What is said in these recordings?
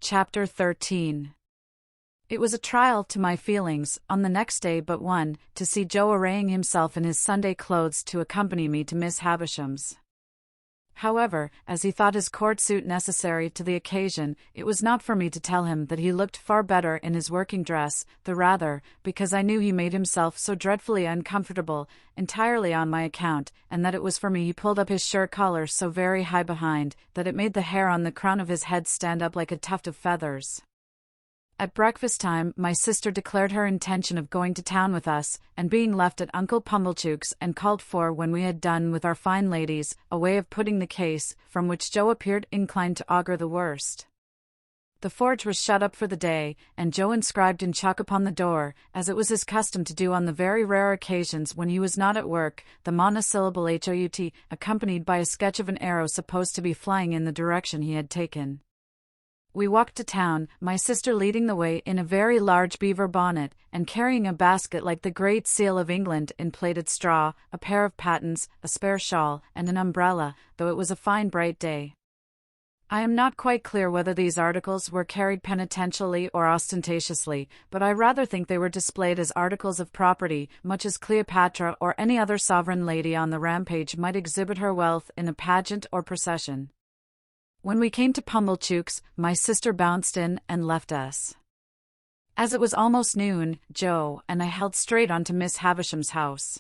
Chapter 13. It was a trial to my feelings, on the next day but one, to see Joe arraying himself in his Sunday clothes to accompany me to Miss Havisham's. However, as he thought his court suit necessary to the occasion, it was not for me to tell him that he looked far better in his working dress, the rather, because I knew he made himself so dreadfully uncomfortable, entirely on my account, and that it was for me he pulled up his shirt collar so very high behind, that it made the hair on the crown of his head stand up like a tuft of feathers. At breakfast time, my sister declared her intention of going to town with us, and being left at Uncle Pumblechook's and called for when we had done with our fine ladies, a way of putting the case, from which Joe appeared inclined to augur the worst. The forge was shut up for the day, and Joe inscribed in chalk upon the door, as it was his custom to do on the very rare occasions when he was not at work, the monosyllable HOUT, accompanied by a sketch of an arrow supposed to be flying in the direction he had taken. We walked to town, my sister leading the way in a very large beaver bonnet, and carrying a basket like the Great Seal of England in plaited straw, a pair of pattens, a spare shawl, and an umbrella, though it was a fine bright day. I am not quite clear whether these articles were carried penitentially or ostentatiously, but I rather think they were displayed as articles of property, much as Cleopatra or any other sovereign lady on the rampage might exhibit her wealth in a pageant or procession. When we came to Pumblechook's, my sister bounced in and left us. As it was almost noon, Joe and I held straight on to Miss Havisham's house.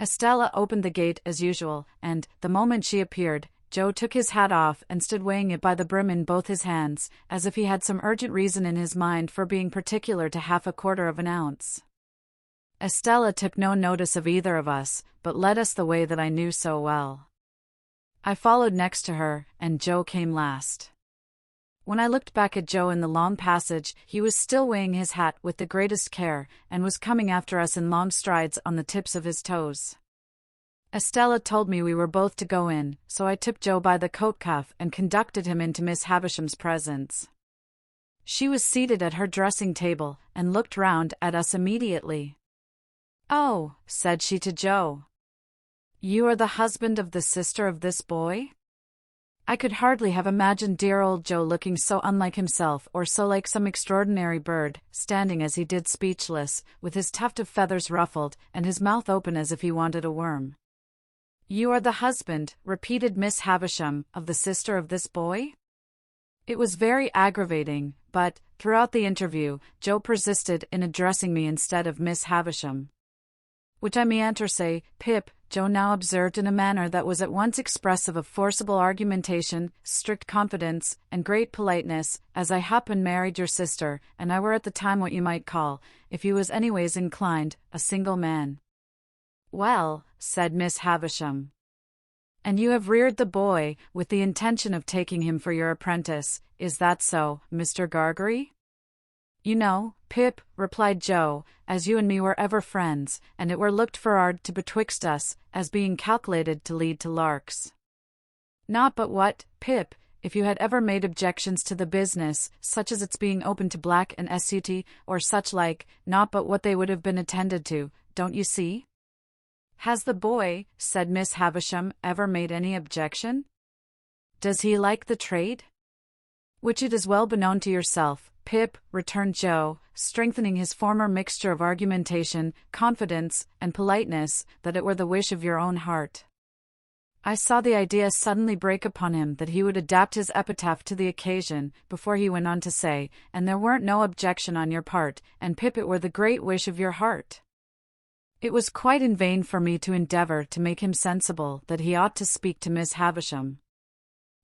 Estella opened the gate as usual, and, the moment she appeared, Joe took his hat off and stood weighing it by the brim in both his hands, as if he had some urgent reason in his mind for being particular to half a quarter of an ounce. Estella took no notice of either of us, but led us the way that I knew so well. I followed next to her, and Joe came last. When I looked back at Joe in the long passage, he was still weighing his hat with the greatest care, and was coming after us in long strides on the tips of his toes. Estella told me we were both to go in, so I took Joe by the coat cuff and conducted him into Miss Havisham's presence. She was seated at her dressing table, and looked round at us immediately. "Oh," said she to Joe. "You are the husband of the sister of this boy?" I could hardly have imagined dear old Joe looking so unlike himself or so like some extraordinary bird, standing as he did speechless, with his tuft of feathers ruffled, and his mouth open as if he wanted a worm. "You are the husband," repeated Miss Havisham, "of the sister of this boy?" It was very aggravating, but, throughout the interview, Joe persisted in addressing me instead of Miss Havisham. "Which I mayn't say, Pip," Joe now observed in a manner that was at once expressive of forcible argumentation, strict confidence, and great politeness, "as I hup and married your sister, and I were at the time what you might call, if you was anyways inclined, a single man." "Well," said Miss Havisham. "And you have reared the boy, with the intention of taking him for your apprentice, is that so, Mr. Gargery?" "You know, Pip," replied Joe, "as you and me were ever friends, and it were looked for'ard to betwixt us, as being calculated to lead to larks. Not but what, Pip, if you had ever made objections to the business, such as its being open to black and SUT, or such like, not but what they would have been attended to, don't you see?" "Has the boy," said Miss Havisham, "ever made any objection? Does he like the trade?" "Which it is well beknown to yourself, Pip," returned Joe, strengthening his former mixture of argumentation, confidence, and politeness, "that it were the wish of your own heart." I saw the idea suddenly break upon him that he would adapt his epitaph to the occasion, before he went on to say, "And there weren't no objection on your part, and Pip it were the great wish of your heart." It was quite in vain for me to endeavor to make him sensible that he ought to speak to Miss Havisham.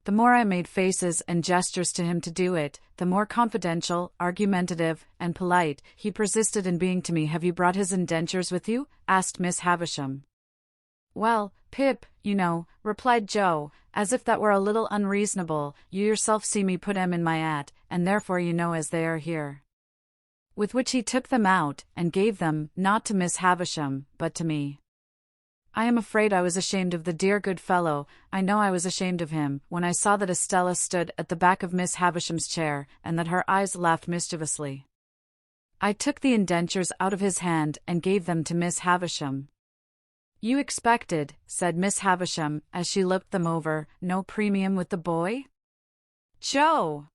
The more I made faces and gestures to him to do it, the more confidential, argumentative, and polite he persisted in being to me. "Have you brought his indentures with you?" asked Miss Havisham. "Well, Pip, you know," replied Joe, as if that were a little unreasonable, "you yourself see me put 'em in my 'at, and therefore you know as they are here." With which he took them out, and gave them, not to Miss Havisham, but to me. I am afraid I was ashamed of the dear good fellow, I know I was ashamed of him, when I saw that Estella stood at the back of Miss Havisham's chair, and that her eyes laughed mischievously. I took the indentures out of his hand and gave them to Miss Havisham. "You expected," said Miss Havisham, as she looked them over, "no premium with the boy?" "Joe!"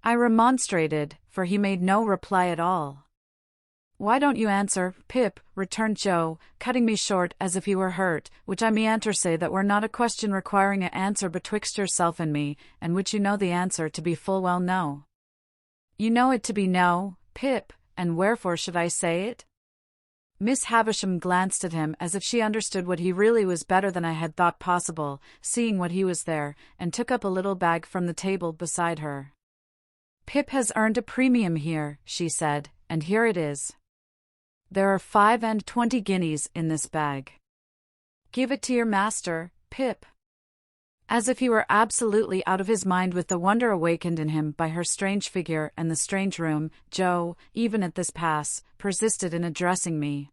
I remonstrated, for he made no reply at all. Why don't you answer, Pip, returned Joe, cutting me short as if he were hurt, which I meanter say that were not a question requiring a answer betwixt yourself and me, and which you know the answer to be full well no. You know it to be no, Pip, and wherefore should I say it? Miss Havisham glanced at him as if she understood what he really was better than I had thought possible, seeing what he was there, and took up a little bag from the table beside her. Pip has earned a premium here, she said, and here it is. There are 25 guineas in this bag. Give it to your master, Pip. As if he were absolutely out of his mind with the wonder awakened in him by her strange figure and the strange room, Joe, even at this pass, persisted in addressing me.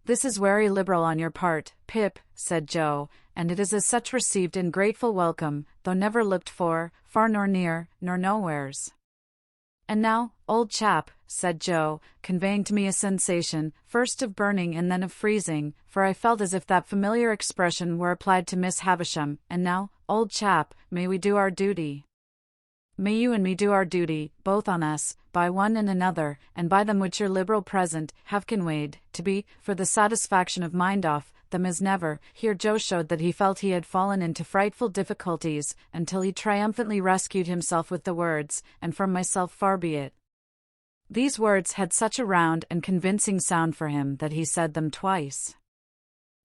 This is very liberal on your part, Pip, said Joe, and it is as such received in grateful welcome, though never looked for, far nor near, nor nowheres. And now, old chap, said Joe, conveying to me a sensation, first of burning and then of freezing, for I felt as if that familiar expression were applied to Miss Havisham, and now, old chap, may we do our duty? May you and me do our duty, both on us, by one and another, and by them which your liberal present have conveyed, to be, for the satisfaction of mind off, them as never. Here Joe showed that he felt he had fallen into frightful difficulties, until he triumphantly rescued himself with the words, and from myself far be it. These words had such a round and convincing sound for him that he said them twice.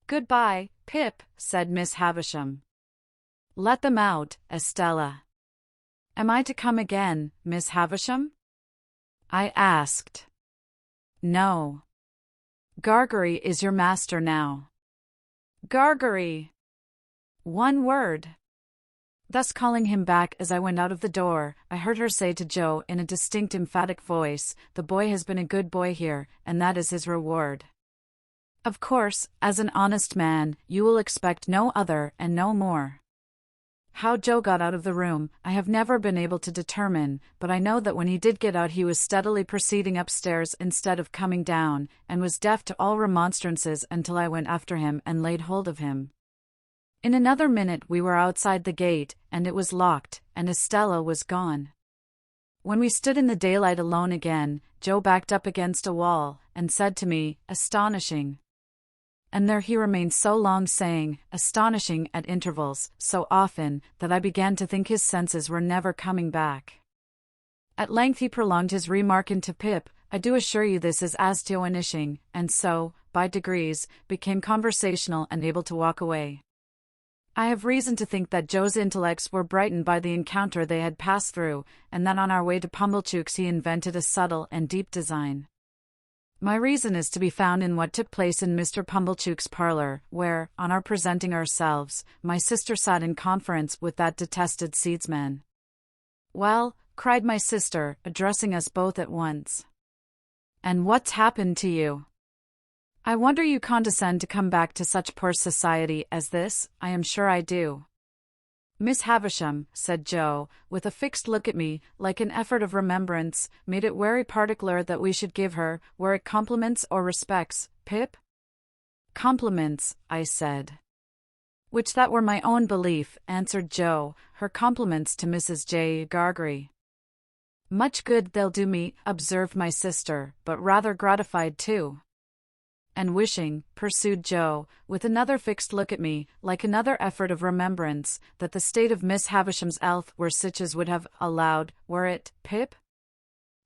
Goodbye, Pip, said Miss Havisham. Let them out, Estella. Am I to come again, Miss Havisham? I asked. No. Gargery is your master now. Gargery! One word. Thus calling him back as I went out of the door, I heard her say to Joe in a distinct emphatic voice, the boy has been a good boy here, and that is his reward. Of course, as an honest man, you will expect no other and no more. How Joe got out of the room, I have never been able to determine, but I know that when he did get out he was steadily proceeding upstairs instead of coming down, and was deaf to all remonstrances until I went after him and laid hold of him. In another minute we were outside the gate, and it was locked, and Estella was gone. When we stood in the daylight alone again, Joe backed up against a wall, and said to me, astonishing. And there he remained so long saying, astonishing at intervals, so often, that I began to think his senses were never coming back. At length he prolonged his remark into Pip, I do assure you this is astonishing, and so, by degrees, became conversational and able to walk away. I have reason to think that Joe's intellects were brightened by the encounter they had passed through, and that on our way to Pumblechook's he invented a subtle and deep design. My reason is to be found in what took place in Mr. Pumblechook's parlor, where, on our presenting ourselves, my sister sat in conference with that detested seedsman. Well, cried my sister, addressing us both at once. And what's happened to you? I wonder you condescend to come back to such poor society as this, I am sure I do. Miss Havisham, said Joe, with a fixed look at me, like an effort of remembrance, made it very particular that we should give her, were it compliments or respects, Pip? Compliments, I said. Which that were my own belief, answered Joe, her compliments to Mrs. J. Gargery. Much good they'll do me, observed my sister, but rather gratified too. And wishing, pursued Joe, with another fixed look at me, like another effort of remembrance, that the state of Miss Havisham's health were such as would have allowed, were it, Pip?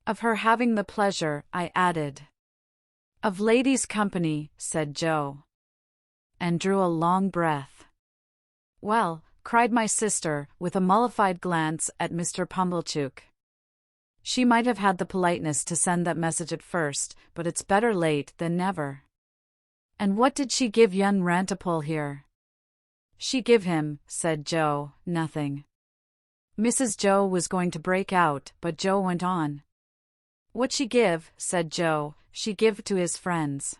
Of her having the pleasure, I added. Of ladies' company, said Joe. And drew a long breath. Well, cried my sister, with a mollified glance at Mr. Pumblechook. She might have had the politeness to send that message at first, but it's better late than never. And what did she give young Rantipole here? She give him, said Joe, nothing. Mrs. Joe was going to break out, but Joe went on. What she give, said Joe, she give to his friends.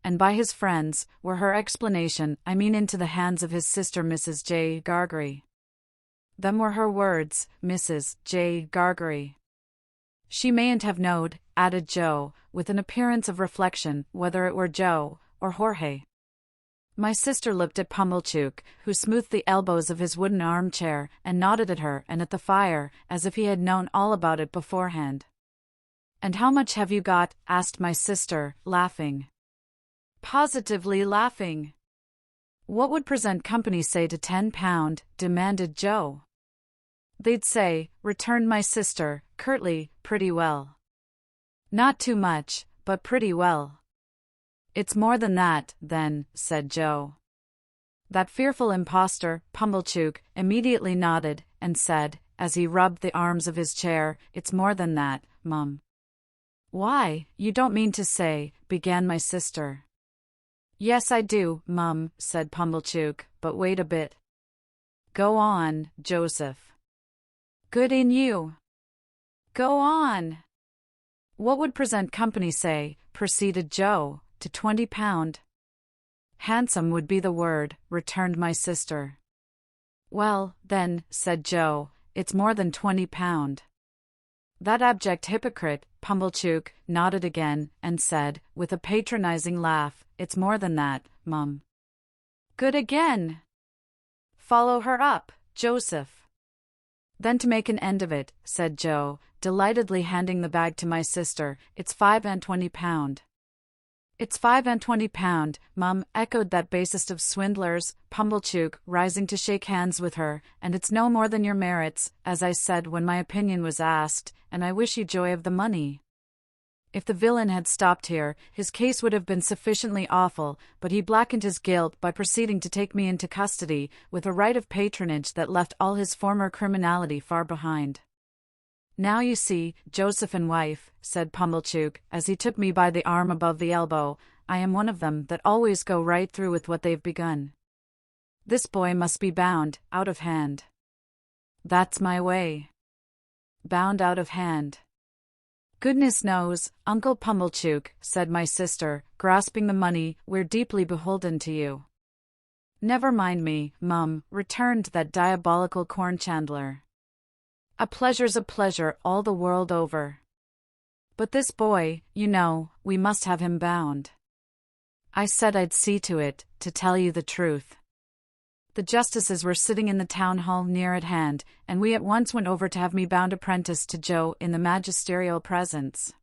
And by his friends, were her explanation, I mean into the hands of his sister Mrs. J. Gargery. Them were her words, Mrs. J. Gargery. She mayn't have knowed, added Joe, with an appearance of reflection, whether it were Joe, or Jorge. My sister looked at Pumblechook, who smoothed the elbows of his wooden armchair, and nodded at her and at the fire, as if he had known all about it beforehand. "And how much have you got?" asked my sister, laughing. Positively laughing. "What would present company say to £10?" demanded Joe. "They'd say," returned my sister, curtly, "pretty well. Not too much, but pretty well." "It's more than that, then," said Joe. That fearful impostor, Pumblechook, immediately nodded, and said, as he rubbed the arms of his chair, "It's more than that, Mum." "Why, you don't mean to say," began my sister. "Yes, I do, Mum," said Pumblechook, "but wait a bit." "Go on, Joseph." "Good in you." "Go on." "What would present company say," proceeded Joe, "to £20? "Handsome would be the word," returned my sister. "Well, then," said Joe, "it's more than £20. That abject hypocrite, Pumblechook, nodded again, and said, with a patronizing laugh, "It's more than that, Mum." "Good again." "Follow her up, Joseph." "Then to make an end of it," said Joe, delightedly handing the bag to my sister, "it's £5.20. "It's £5.20, Mum," echoed that basest of swindlers, Pumblechook, rising to shake hands with her, "and it's no more than your merits, as I said when my opinion was asked, and I wish you joy of the money." If the villain had stopped here, his case would have been sufficiently awful, but he blackened his guilt by proceeding to take me into custody, with a right of patronage that left all his former criminality far behind. "Now you see, Joseph and wife," said Pumblechook, as he took me by the arm above the elbow, "I am one of them that always go right through with what they've begun. This boy must be bound, out of hand. That's my way. Bound out of hand." "Goodness knows, Uncle Pumblechook," said my sister, grasping the money, "we're deeply beholden to you." "Never mind me, Mum," returned that diabolical corn chandler. "A pleasure's a pleasure all the world over. But this boy, you know, we must have him bound. I said I'd see to it, to tell you the truth." The justices were sitting in the town hall near at hand, and we at once went over to have me bound apprentice to Joe in the magisterial presence.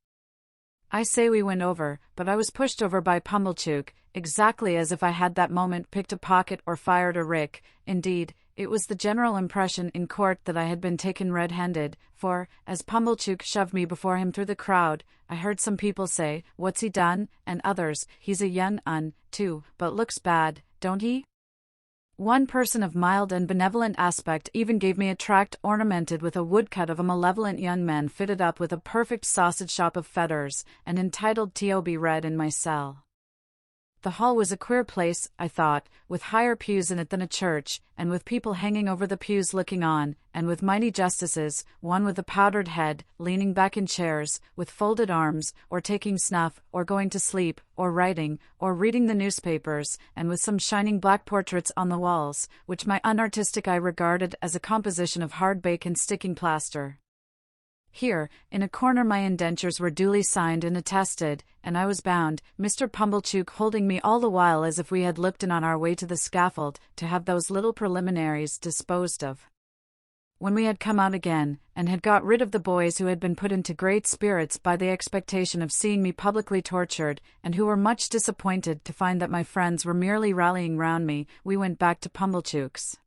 I say we went over, but I was pushed over by Pumblechook, exactly as if I had that moment picked a pocket or fired a rick. Indeed, it was the general impression in court that I had been taken red-handed, for, as Pumblechook shoved me before him through the crowd, I heard some people say, "What's he done?" and others, "He's a young un, too, but looks bad, don't he?" One person of mild and benevolent aspect even gave me a tract ornamented with a woodcut of a malevolent young man fitted up with a perfect sausage shop of feathers, and entitled "T.O. be read in my cell." The hall was a queer place, I thought, with higher pews in it than a church, and with people hanging over the pews looking on, and with mighty justices, one with a powdered head, leaning back in chairs, with folded arms, or taking snuff, or going to sleep, or writing, or reading the newspapers, and with some shining black portraits on the walls, which my unartistic eye regarded as a composition of hard bake and sticking plaster. Here, in a corner, my indentures were duly signed and attested, and I was bound, Mr. Pumblechook holding me all the while as if we had looked in on our way to the scaffold, to have those little preliminaries disposed of. When we had come out again, and had got rid of the boys who had been put into great spirits by the expectation of seeing me publicly tortured, and who were much disappointed to find that my friends were merely rallying round me, we went back to Pumblechook's.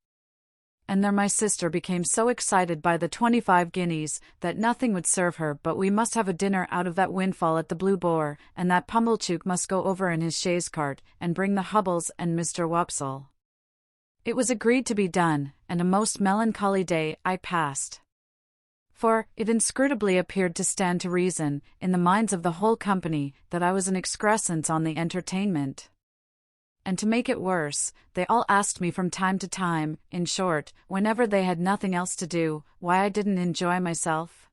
And there my sister became so excited by the 25 guineas, that nothing would serve her but we must have a dinner out of that windfall at the Blue Boar, and that Pumblechook must go over in his chaise cart, and bring the Hubbles and Mr. Wopsle. It was agreed to be done, and a most melancholy day I passed. For, it inscrutably appeared to stand to reason, in the minds of the whole company, that I was an excrescence on the entertainment. And to make it worse, they all asked me from time to time, in short, whenever they had nothing else to do, why I didn't enjoy myself.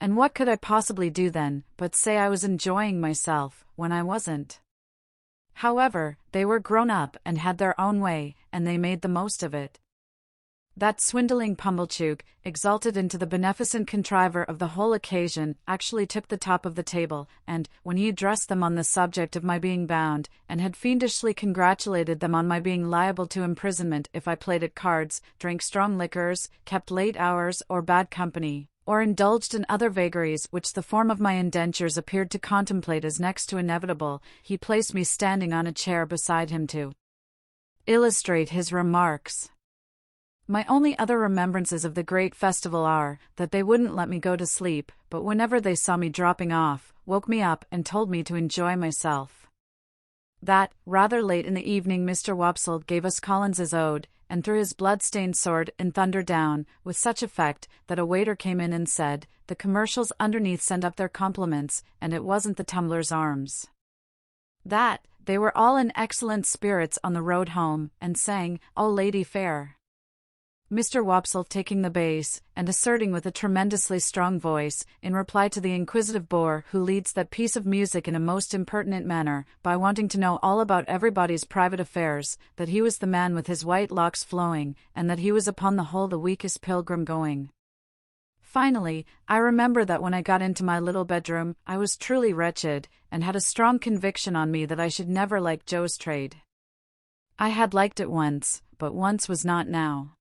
And what could I possibly do then, but say I was enjoying myself, when I wasn't? However, they were grown up and had their own way, and they made the most of it. That swindling Pumblechook, exalted into the beneficent contriver of the whole occasion, actually took the top of the table, and, when he addressed them on the subject of my being bound, and had fiendishly congratulated them on my being liable to imprisonment if I played at cards, drank strong liquors, kept late hours or bad company, or indulged in other vagaries which the form of my indentures appeared to contemplate as next to inevitable, he placed me standing on a chair beside him to illustrate his remarks. My only other remembrances of the great festival are, that they wouldn't let me go to sleep, but whenever they saw me dropping off, woke me up and told me to enjoy myself. That, rather late in the evening, Mr. Wopsle gave us Collins's Ode, and threw his blood-stained sword in thunder down, with such effect that a waiter came in and said, "The commercials underneath send up their compliments, and it wasn't the Tumbler's Arms." That, they were all in excellent spirits on the road home, and sang, "O Lady Fair." Mr. Wopsle taking the bass, and asserting with a tremendously strong voice, in reply to the inquisitive bore who leads that piece of music in a most impertinent manner, by wanting to know all about everybody's private affairs, that he was the man with his white locks flowing, and that he was upon the whole the weakest pilgrim going. Finally, I remember that when I got into my little bedroom, I was truly wretched, and had a strong conviction on me that I should never like Joe's trade. I had liked it once, but once was not now.